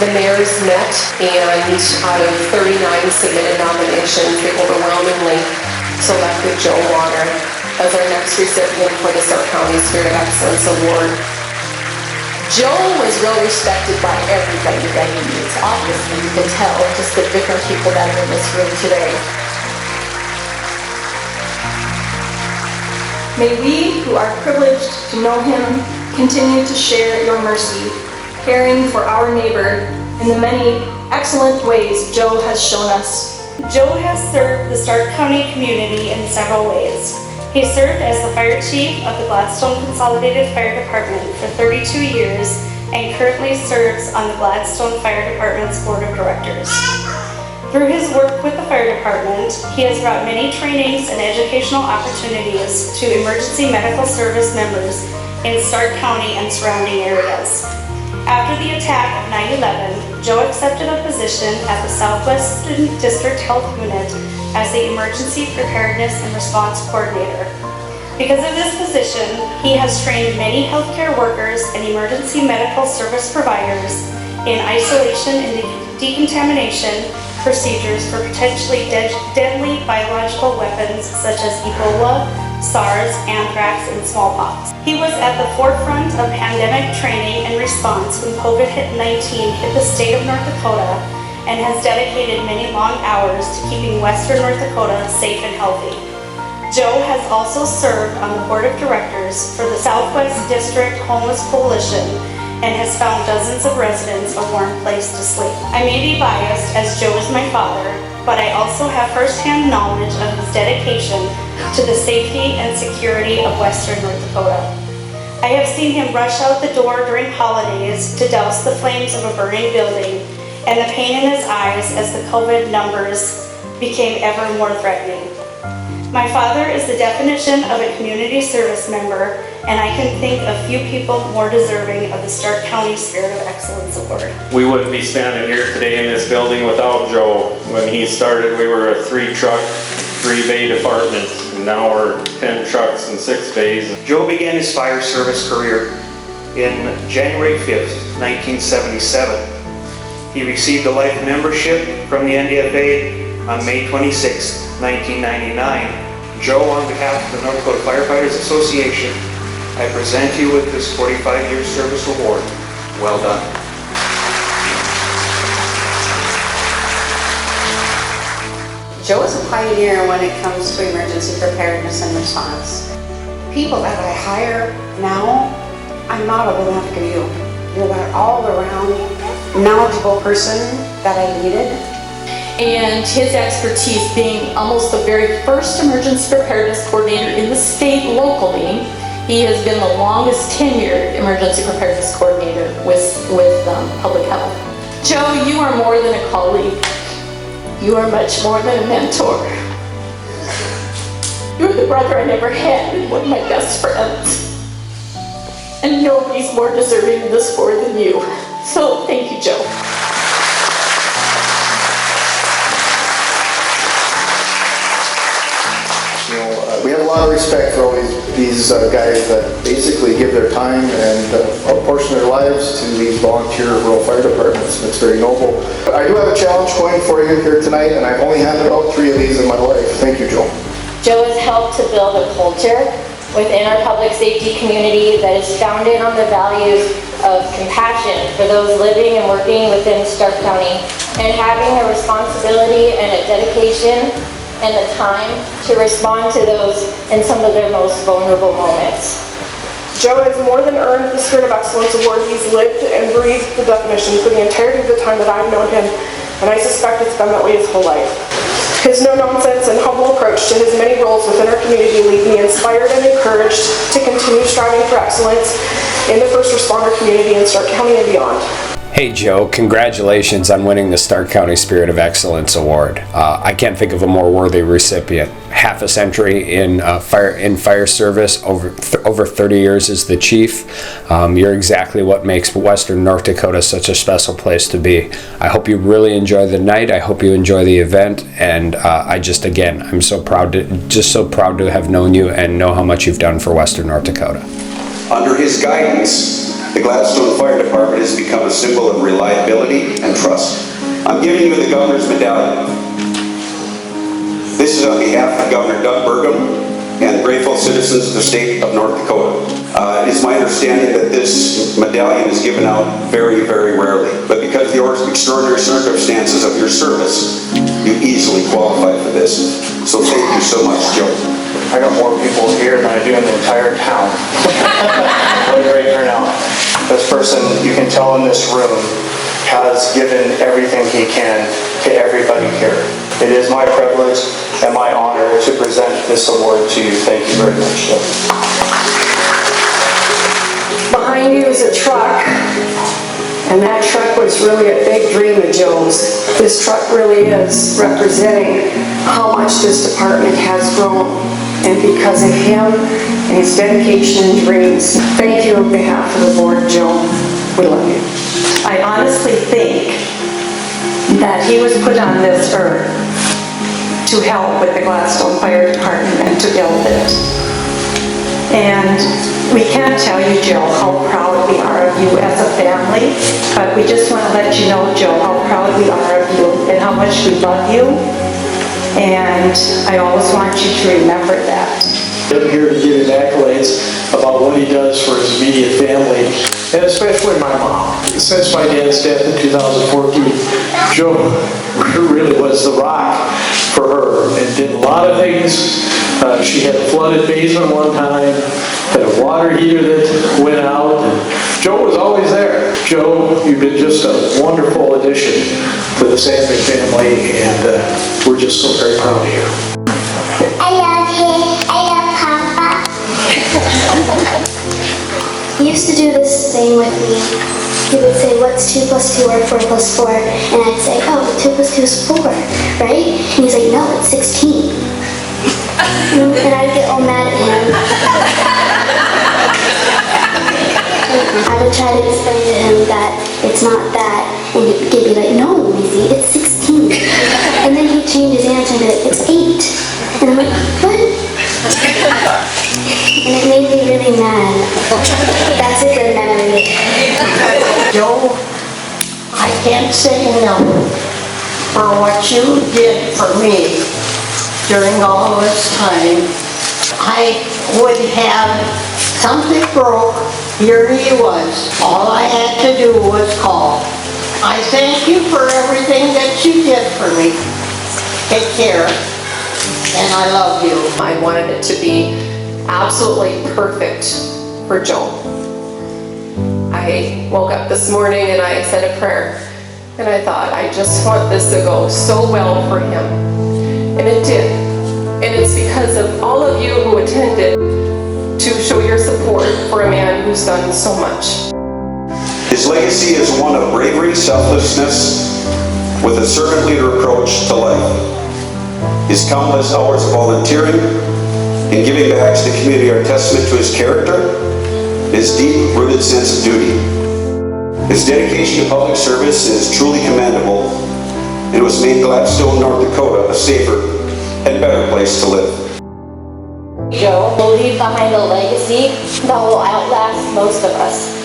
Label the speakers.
Speaker 1: The mayors met, and out of 39 submitted nominations, they overwhelmingly selected Joe Wanner as our next recipient for the Stark County Spirit of Excellence Award. Joe was well respected by everybody that he meets. Obviously, you can tell just the different people that are in this room today.
Speaker 2: May we, who are privileged to know him, continue to share your mercy, caring for our neighbor in the many excellent ways Joe has shown us.
Speaker 3: Joe has served the Stark County community in several ways. He served as the fire chief of the Gladstone Consolidated Fire Department for 32 years and currently serves on the Gladstone Fire Department's board of directors. Through his work with the fire department, he has brought many trainings and educational opportunities to emergency medical service members in Stark County and surrounding areas. After the attack of 9/11, Joe accepted a position at the Southwestern District Health Unit as the Emergency Preparedness and Response Coordinator. Because of this position, he has trained many healthcare workers and emergency medical service providers in isolation and decontamination procedures for potentially deadly biological weapons such as Ebola, SARS, Anthrax, and Smallpox. He was at the forefront of pandemic training and response when COVID-19 hit the state of North Dakota and has dedicated many long hours to keeping Western North Dakota safe and healthy. Joe has also served on the board of directors for the Southwest District Homeless Coalition and has found dozens of residents a warm place to sleep. I may be biased as Joe is my father, but I also have firsthand knowledge of his dedication to the safety and security of Western North Dakota. I have seen him rush out the door during holidays to douse the flames of a burning building and the pain in his eyes as the COVID numbers became ever more threatening. My father is the definition of a community service member, and I can think of few people more deserving of the Stark County Spirit of Excellence Award.
Speaker 4: We wouldn't be standing here today in this building without Joe. When he started, we were a 3-truck, 3-bay department, and now we're 10 trucks and 6 bays.
Speaker 5: Joe began his fire service career in January 5th, 1977. He received a life membership from the NDFA on May 26, 1999. Joe, on behalf of the North Dakota Firefighters Association, I present you with this 45-year service award. Well done.
Speaker 6: Joe is a pioneer when it comes to emergency preparedness and response. People that I hire now, I'm not able after you. You're that all-around knowledgeable person that I needed.
Speaker 1: And his expertise being almost the very first emergency preparedness coordinator in the state locally, he has been the longest tenured emergency preparedness coordinator with public health. Joe, you are more than a colleague. You are much more than a mentor. You're the brother I never had and one of my best friends. And nobody's more deserving of this award than you. So thank you, Joe.
Speaker 7: We have a lot of respect for all these guys that basically give their time and a portion of their lives to these volunteer rural fire departments. It's very noble. I do have a challenge going for you here tonight, and I've only handed out 3 of these in my life. Thank you, Joe.
Speaker 8: Joe has helped to build a culture within our public safety community that is founded on the values of compassion for those living and working within Stark County, and having a responsibility and a dedication and the time to respond to those in some of their most vulnerable moments.
Speaker 9: Joe has more than earned the Spirit of Excellence Award. He's lived and breathed the definition for the entirety of the time that I've known him, and I suspect it's been that way his whole life. His no-nonsense and humble approach to his many roles within our community leave me inspired and encouraged to continue striving for excellence in the first responder community in Stark County and beyond.
Speaker 10: Hey Joe, congratulations on winning the Stark County Spirit of Excellence Award. I can't think of a more worthy recipient. Half a century in fire service, over 30 years as the chief. You're exactly what makes Western North Dakota such a special place to be. I hope you really enjoy the night. I hope you enjoy the event, and I'm so proud to have known you and know how much you've done for Western North Dakota.
Speaker 5: Under his guidance,
Speaker 11: The Gladstone Fire Department has become a symbol of reliability and trust. I'm giving you the Governor's Medallion. This is on behalf of Governor Doug Burgum and grateful citizens of the state of North Dakota. It is my understanding that this medallion is given out very, very rarely, but because of the extraordinary circumstances of your service, you easily qualify for this. So thank you so much, Joe.
Speaker 7: I got more people here than I do in the entire town. What a great turnout. This person, you can tell in this room, has given everything he can to everybody here. It is my privilege and my honor to present this award to you. Thank you very much, Joe.
Speaker 12: Behind you is a truck, and that truck was really a big dream of Joe's. This truck really is representing how much this department has grown, and because of him and his dedication and dreams. Thank you on behalf of the board, Joe. We love you.
Speaker 13: I honestly think that he was put on this earth to help with the Gladstone Fire Department and to build it. And we can't tell you, Joe, how proud we are of you as a family, but we just want to let you know, Joe, how proud we are of you and how much we love you. And I always want you to remember that.
Speaker 14: I'm here to give him accolades about what he does for his immediate family, and especially my mom. Since my dad's death in 2014, Joe really was the rock for her and did a lot of things. She had a flooded basement one time, had a water heater that went out, and Joe was always there. Joe, you've been just a wonderful addition to the Sandvik family, and we're just so very proud of you.
Speaker 15: I love him. I love Papa. He used to do this thing with me. He would say, what's 2 plus 2 or 4 plus 4? And I'd say, oh, 2 plus 2 is 4, right? And he's like, no, it's 16. And I'd get all mad at him. I would try to explain to him that it's not that. And he'd be like, no, Missy, it's 16. And then he'd change his answer and be like, it's 8. And I'm like, what? And it made me really mad. That's a good memory.
Speaker 16: Joe, I can't say no for what you did for me during all this time. I would have something broke, here he was. All I had to do was call. I thank you for everything that you did for me. Take care. And I love you.
Speaker 1: I wanted it to be absolutely perfect for Joe. I woke up this morning and I said a prayer. And I thought, I just want this to go so well for him. And it did. And it's because of all of you who attended to show your support for a man who's done so much.
Speaker 11: His legacy is one of bravery, selflessness, with a servant leader approach to life. His countless hours of volunteering and giving back to the community are a testament to his character, his deep-rooted sense of duty. His dedication to public service is truly commendable, and it was made Gladstone, North Dakota a safer and better place to live.
Speaker 8: Joe will leave behind a legacy that will outlast most of us.